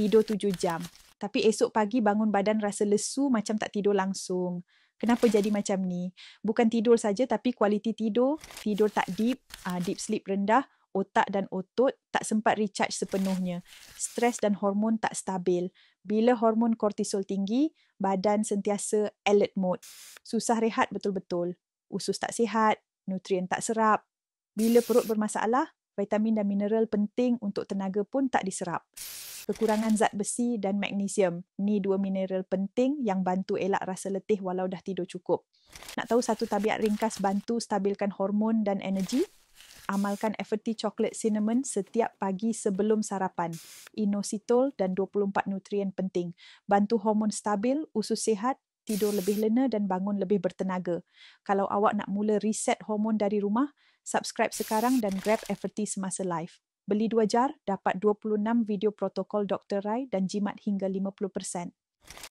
tidur 7 jam. Tapi esok pagi bangun badan rasa lesu macam tak tidur langsung. Kenapa jadi macam ni? Bukan tidur saja tapi kualiti tidur tak deep, deep sleep rendah, otak dan otot tak sempat recharge sepenuhnya. Stres dan hormon tak stabil. Bila hormon kortisol tinggi, badan sentiasa alert mode. Susah rehat betul-betul. Usus tak sihat, nutrien tak serap. Bila perut bermasalah, vitamin dan mineral penting untuk tenaga pun tak diserap. Kekurangan zat besi dan magnesium. Ni 2 mineral penting yang bantu elak rasa letih walau dah tidur cukup. Nak tahu satu tabiat ringkas bantu stabilkan hormon dan energi? Amalkan FRT Chocolate Cinnamon setiap pagi sebelum sarapan. Inositol dan 24 nutrien penting. Bantu hormon stabil, usus sihat, tidur lebih lena dan bangun lebih bertenaga. Kalau awak nak mula reset hormon dari rumah, subscribe sekarang dan grab FRT semasa live. Beli 2 jar, dapat 26 video protokol Dr. Rai dan jimat hingga 50%.